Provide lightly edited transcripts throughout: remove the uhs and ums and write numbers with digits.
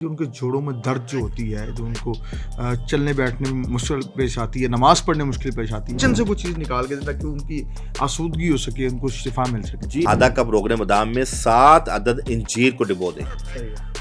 जो उनके जोड़ों में दर्द जो होती है, जो उनको चलने बैठने में मुश्किल पेश आती है, नमाज़ पढ़ने में मुश्किल पेश आती है, किचन से कोई चीज़ निकाल के दें ताकि उनकी आसूदगी हो सके, उनको शिफा मिल सके। जी, आधा कप रोगन बादाम में 7 अदद इंजीर को डिबो दें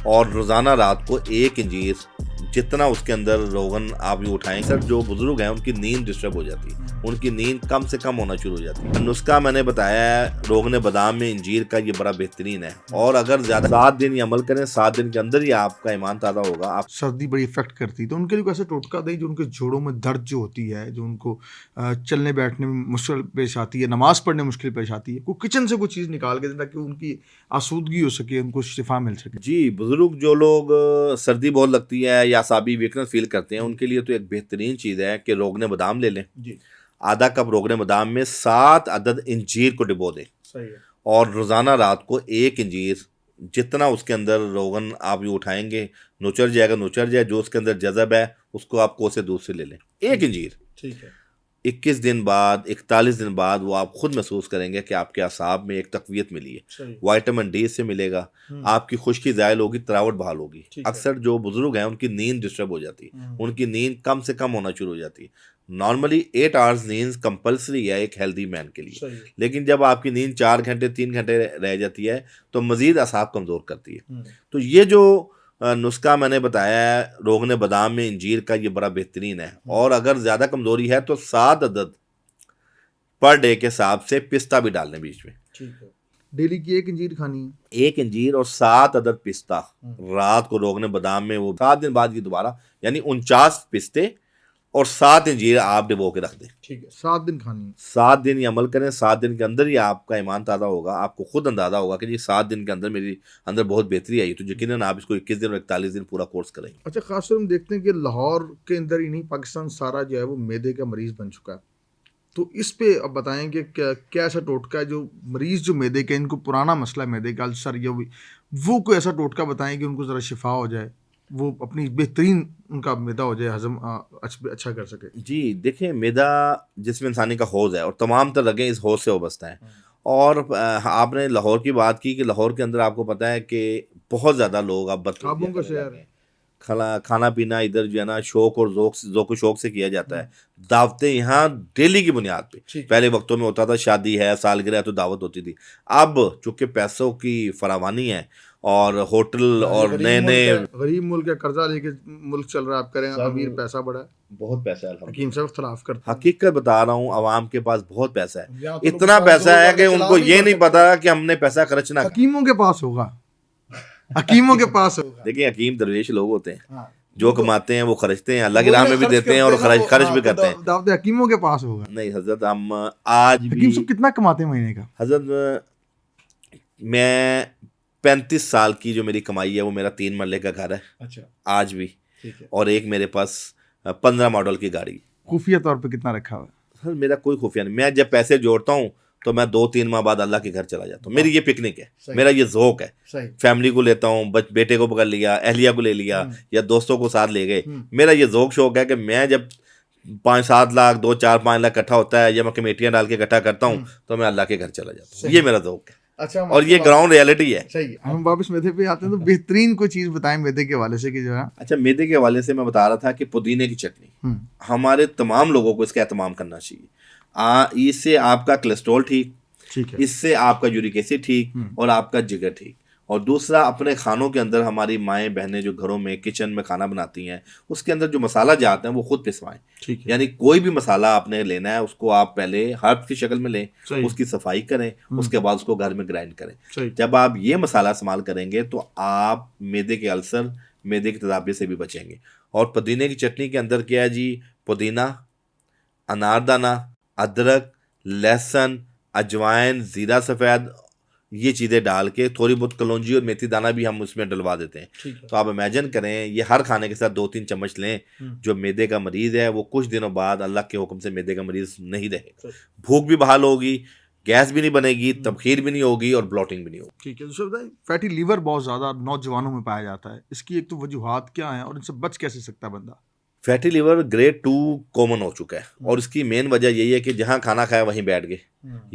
और रोज़ाना रात को 1 इंजीर जितना उसके अंदर रोगन आप ये उठाएं। सर जो बुजुर्ग हैं उनकी नींद डिस्टर्ब हो जाती है, उनकी नींद कम से कम होना शुरू हो जाती है। नुस्खा मैंने बताया है रोगन बादाम में इंजीर का, ये बड़ा बेहतरीन है और अगर ज़्यादा 7 दिन ये अमल करें, 7 दिन के अंदर ही आपका ईमान ताज़ा होगा। आप सर्दी बड़ी इफेक्ट करती है, तो उनके लिए कोई ऐसा टोटका दें जो उनके जोड़ों में दर्द जो होती है, जो उनको चलने बैठने में मुश्किल पेश आती है, नमाज़ पढ़ने में मुश्किल पेश आती है, कोई किचन से कोई चीज़ निकाल के दें ताकि उनकी आसूदगी हो सके, उनको शिफा मिल सके। जी, बुजुर्ग जो लोग सर्दी बहुत लगती है या असाबी वीकनेस फील करते हैं, उनके लिए तो एक बेहतरीन चीज़ है कि रोगन बादाम ले लें। जी, आधा कप रोगन बादाम में 7 अदद इंजीर को डिबो दें सही है। और रोज़ाना रात को 1 इंजीर जितना उसके अंदर रोगन आप ये उठाएंगे, नुचर जाएगा, नुचर जाए, जो उसके अंदर जज़ब है उसको आप कोसे दूध से ले लें। 1 इंजीर ठीक है। 21 दिन बाद, 41 दिन बाद वो आप खुद महसूस करेंगे कि आपके असाब में एक तकवीत मिली है। विटामिन डी से मिलेगा, आपकी खुश्की ज़ायल होगी, तरावट बहाल होगी। अक्सर जो बुजुर्ग हैं उनकी नींद डिस्टर्ब हो जाती है, उनकी नींद कम से कम होना शुरू हो जाती है। नॉर्मली 8 आवर्स नींद कंपलसरी है एक हेल्दी मैन के लिए, लेकिन जब आपकी नींद 4 घंटे 3 घंटे रह जाती है तो मज़ीद असाब कमज़ोर करती है। तो ये जो नुस्खा मैंने बताया है रोगन बादाम में इंजीर का, ये बड़ा बेहतरीन है और अगर ज़्यादा कमज़ोरी है तो 7 अदद पर डे के हिसाब से पिस्ता भी डाल लें बीच में। ठीक है। डेली की 1 इंजीर खानी है। 1 इंजीर और 7 अदद पिस्ता रात को रोगन बादाम में, वो 7 दिन बाद की दोबारा, यानी 49 पिस्ते और 7 इंजीर आप डिबो के रख दें। ठीक है, 7 दिन खानी है। 7 दिन ये अमल करें, 7 दिन के अंदर ही आपका ईमान ताज़ा होगा। आपको खुद अंदाज़ा होगा कि जी 7 दिन के अंदर मेरी अंदर बहुत बेहतरी आई, तो यकीनन आप इसको 21 दिन और 41 दिन पूरा कोर्स करेंगे। अच्छा, खासतौर हम देखते हैं कि लाहौर के अंदर ही नहीं, पाकिस्तान सारा जो है वो मैदे का मरीज़ बन चुका है। तो इस पे अब बताएं कि क्या ऐसा टोटका है जो मरीज़ जो मैदे के, इनको पुराना मसला है मैदे का, अल्सर या वो कोई ऐसा टोटका बताएं कि उनको ज़रा शिफा हो जाए, वो अपनी बेहतरीन उनका मैदा हो जाए, हजम अच्छा कर सके। जी देखिए, मैदा जिसमें इंसानी का हौज़ है और तमाम तर रगें इस हौज़ से वाबस्ता हैं। और आपने लाहौर की बात की कि लाहौर के अंदर आपको पता है कि बहुत ज़्यादा लोग अब खाबों का शहर है। खाना पीना इधर जो है ना शौक और ज़ौक़ शौक से किया जाता है। दावतें यहाँ डेली की बुनियाद पे, पहले वक्तों में होता था शादी है, सालगिरह है तो दावत होती थी। अब चूँकि पैसों की फरावानी है और होटल और नए नए, गरीब मुल्क है, कर्जा लेके मुल्क चल रहा है, आप करें, अमीर पैसा बड़ा है, बहुत पैसा है। हकीम साहब खिलाफ करते हैं। हकीकत बता रहा हूँ, आवाम के पास बहुत पैसा है, इतना पैसा है कि उनको ये नहीं पता कि हमने पैसा खर्चना। हकीमों के पास होगा, हकीमों के पास होगा। देखिए, हकीम दरवेश लोग होते हैं, जो कमाते हैं वो खर्चते हैं, अल्लाह की राह में भी देते हैं और खर्च भी करते हैं। दावत हकीमों के पास होगा। नहीं हजरत, हम आज भी, हकीम साहब कितना कमाते हैं महीने का? हजरत मैं 35 साल की जो मेरी कमाई है वो मेरा 3 मरले का घर है। अच्छा, आज भी। और एक मेरे पास 15 मॉडल की गाड़ी। खुफिया तौर पे कितना रखा हुआ है? सर मेरा कोई खुफिया नहीं, मैं जब पैसे जोड़ता हूँ तो मैं 2-3 माह बाद अल्लाह के घर चला जाता हूँ। मेरी ये पिकनिक है, मेरा ये ज़ौक़ है। फैमिली को लेता हूँ, बेटे को पकड़ लिया, अहलिया को ले लिया या दोस्तों को साथ ले गए। मेरा ये ज़ौक़ शौक है कि मैं जब 5-7 लाख 2-4-5 लाख इकट्ठा होता है या मैं कमेटियाँ डाल के इकट्ठा करता हूँ तो मैं अल्लाह के घर चला जाता हूँ। ये मेरा ज़ौक़ है। अच्छा, और ये ग्राउंड रियलिटी है। सही। हम वापस मैदे पे आते हैं, तो बेहतरीन कोई चीज़ बताएं मैदे के हवाले से कि जो है। अच्छा, मैदे के हवाले से मैं बता रहा था कि पुदीने की चटनी हमारे तमाम लोगों को इसका एहतमाम करना चाहिए। इससे आपका कोलेस्ट्रॉल ठीक है, इससे आपका यूरिक एसिड ठीक और आपका जिगर ठीक। और दूसरा, अपने खानों के अंदर हमारी माएँ बहनें जो घरों में किचन में खाना बनाती हैं, उसके अंदर जो मसाला जाते हैं वो खुद पिसवाएं। यानी कोई भी मसाला आपने लेना है उसको आप पहले हर्ब की शक्ल में लें, उसकी सफाई करें, उसके बाद उसको घर में ग्राइंड करें। जब आप ये मसाला इस्तेमाल करेंगे तो आप मैदे के अल्सर, मैदे की तेज़ाबियत से भी बचेंगे। और पुदीने की चटनी के अंदर क्या है जी, पुदीना, अनारदाना, अदरक, लहसुन, अजवाइन, ज़ीरा सफ़ेद, ये चीज़ें डाल के थोड़ी बहुत कलौंजी और मेथी दाना भी हम उसमें डलवा देते हैं। तो आप इमेजिन करें, ये हर खाने के साथ 2-3 चम्मच लें। जो मैदे का मरीज़ है वो कुछ दिनों बाद अल्लाह के हुक्म से मैदे का मरीज़ नहीं रहेगा, भूख भी बहाल होगी, गैस भी नहीं बनेगी, तबखीर भी नहीं होगी और ब्लॉटिंग भी नहीं होगी। ठीक है। दूसरा बताइए, फैटी लीवर बहुत ज़्यादा नौजवानों में पाया जाता है, इसकी एक तो वजूहात क्या है और इनसे बच कैसे सकता है बंदा? फैटी लीवर ग्रेड 2 कॉमन हो चुका है और इसकी मेन वजह यही है कि जहाँ खाना खाया वहीं बैठ गए,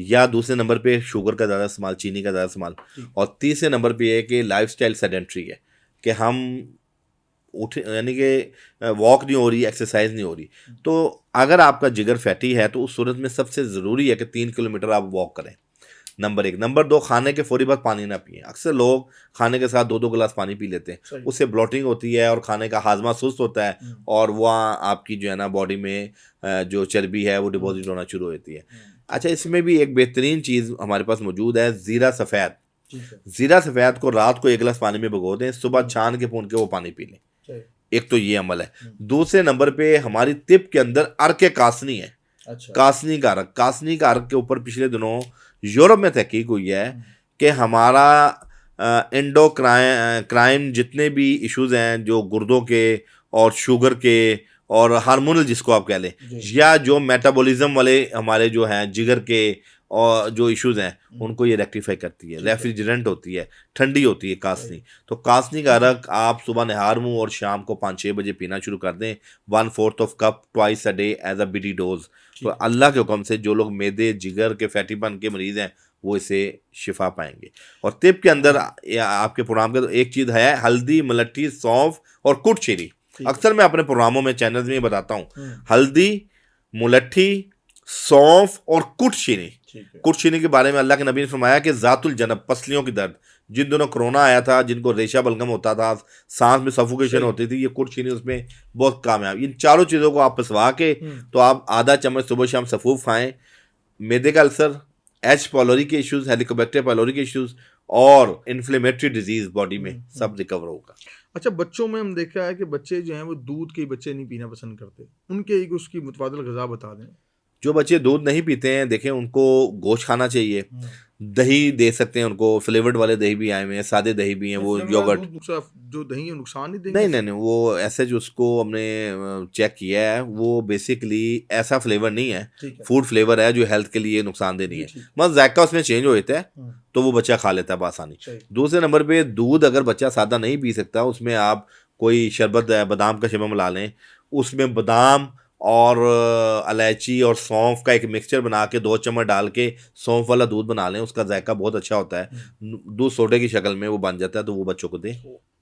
या दूसरे नंबर पे शुगर का ज़्यादा इस्तेमाल, चीनी का ज़्यादा इस्तेमाल, और तीसरे नंबर पे ये है कि लाइफस्टाइल सेडेंट्री है कि हम उठ यानी कि वॉक नहीं हो रही, एक्सरसाइज नहीं हो रही। तो अगर आपका जिगर फैटी है तो उस सूरत में सबसे ज़रूरी है कि 3 किलोमीटर आप वॉक करें, नंबर 1। नंबर 2, खाने के फौरी बाद पानी ना पिएं। अक्सर लोग खाने के साथ 2-2 गिलास पानी पी लेते हैं, उससे ब्लोटिंग होती है और खाने का हाजमा सुस्त होता है और वहाँ आपकी जो है ना बॉडी में जो चर्बी है वो डिपॉजिट होना शुरू होती है। अच्छा, इसमें भी एक बेहतरीन चीज़ हमारे पास मौजूद है, ज़ीरा सफ़ेद। ज़ीरा सफ़ेद को रात को 1 गिलास पानी में भिगो दें, सुबह छान के भून के वो पानी पी लें। एक तो ये अमल है। दूसरे नंबर पे हमारी तिब के अंदर अर्क कासनी है। कासनी का अर्क, कासनी का अर्क के ऊपर पिछले दिनों यूरोप में तहकीक हुई है कि हमारा क्राइम जितने भी इश्यूज हैं जो गुर्दों के और शुगर के और हार्मोनल जिसको आप कह लें, या जो मेटाबॉलिज्म वाले हमारे जो हैं जिगर के और जो इश्यूज हैं उनको ये रेक्टिफाई करती है। रेफ्रिजरेंट होती है, ठंडी होती है कासनी। तो कासनी का अर्क आप सुबह निहार मुँह और शाम को 5-6 बजे पीना शुरू कर दें, 1/4 of cup twice a day as a BD dose. तो अल्लाह के हुक्म से जो लोग मैदे जिगर के फैटीपन के मरीज़ हैं वो इसे शिफा पाएंगे। और तिब के अंदर आपके प्रोग्राम के तो एक चीज़ है, हल्दी, मलट्ठी, सौंफ और कुटचीनी। अक्सर मैं अपने प्रोग्रामों में चैनल्स में बताता हूँ, हल्दी, मुलट्ठी, सौंफ और कुटचीनी। कुटचीनी के बारे में अल्लाह के नबी ने फरमाया कि ज़ातुल जनब, पसलियों की दर्द, जिन दिनों कोरोना आया था, जिनको रेशा बलगम होता था, सांस में सफोकेशन होती थी, ये कुटचीनी उसमें बहुत कामयाब। इन चारों चीज़ों को आप पिसवा के तो आप आधा चम्मच सुबह शाम सफूफ खाएं। मैदे का अल्सर, एच पॉलोरी के इश्यूज, हेलिकोबैक्टर पायलोरी के इश्यूज और इन्फ्लेमेटरी डिजीज बॉडी में सब रिकवर होगा। अच्छा, बच्चों में हम देखा है कि बच्चे जो हैं वो दूध के बच्चे नहीं पीना पसंद करते, उनके एक उसकी मुतबादिल ग़िज़ा बता दें। जो बच्चे दूध नहीं पीते हैं, देखें उनको गोश्त खाना चाहिए, दही दे सकते हैं उनको, फ्लेवर्ड वाले दही भी आए हुए हैं, सादे दही भी हैं, वो योगर्ट। जो दही है नुकसान नहीं देंगे? नहीं, वो ऐसे जो उसको हमने चेक किया है वो बेसिकली ऐसा फ्लेवर नहीं है, फूड फ्लेवर है जो हेल्थ के लिए नुकसानदेह नहीं है। बस जायका उसमें चेंज हो जाता है तो वो बच्चा खा लेता है बआसानी। दूसरे नंबर पे दूध अगर बच्चा सादा नहीं पी सकता, उसमें आप कोई शरबत, बादाम का शरबत मिला लें, उसमें बादाम और इलायची और सौंफ का एक मिक्सचर बना के 2 चम्मच डाल के सौंफ वाला दूध बना लें, उसका जायका बहुत अच्छा होता है, दूध सोडे की शक्ल में वो बन जाता है, तो वो बच्चों को दें।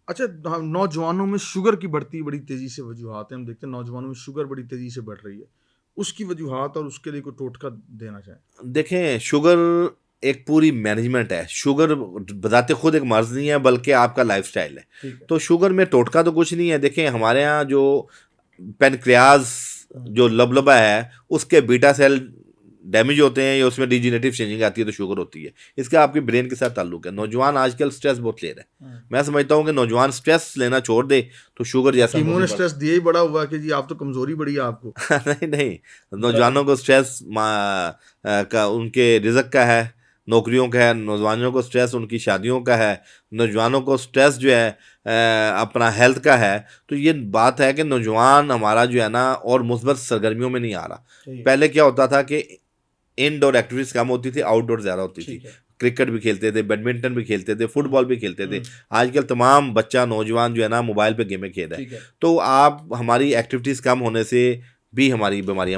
अच्छा, नौजवानों में शुगर की बढ़ती बड़ी तेज़ी से वजूहात हैं, हम देखते हैं नौजवानों में शुगर बड़ी तेज़ी से बढ़ रही है, उसकी वजूहात और उसके लिए कोई टोटका देना चाहें? देखें, शुगर एक पूरी मैनेजमेंट है। शुगर बताते खुद एक मर्ज नहीं है बल्कि आपका लाइफस्टाइल है। तो शुगर में टोटका तो कुछ नहीं है। देखें, हमारे यहाँ जो पेनक्रियाज जो लबलबा है उसके बीटा सेल डैमेज होते हैं या उसमें डिजेनरेटिव चेंजिंग आती है तो शुगर होती है। इसका आपके ब्रेन के साथ ताल्लुक है। नौजवान आजकल स्ट्रेस बहुत ले रहे हैं। मैं समझता हूँ कि नौजवान स्ट्रेस लेना छोड़ दे तो शुगर जैसा इम्यून स्ट्रेस दिए ही बड़ा हुआ कि जी आप तो कमजोरी बड़ी है आपको। नहीं, नौजवानों को स्ट्रेस का उनके रिज़्क का है, नौकरियों का है। नौजवानों को स्ट्रेस उनकी शादियों का है। नौजवानों को स्ट्रेस जो है अपना हेल्थ का है। तो ये बात है कि नौजवान हमारा जो है ना और मुस्बत सरगर्मियों में नहीं आ रहा। पहले क्या होता था कि इनडोर एक्टिविटीज़ कम होती थी, आउटडोर ज़्यादा होती थी। क्रिकेट भी खेलते थे, बैडमिंटन भी खेलते थे, फुटबॉल भी खेलते थे। आजकल तमाम बच्चा नौजवान जो है ना मोबाइल पे गेमें खेल रहा है। तो आप हमारी एक्टिविटीज़ कम होने से भी हमारी बीमारियाँ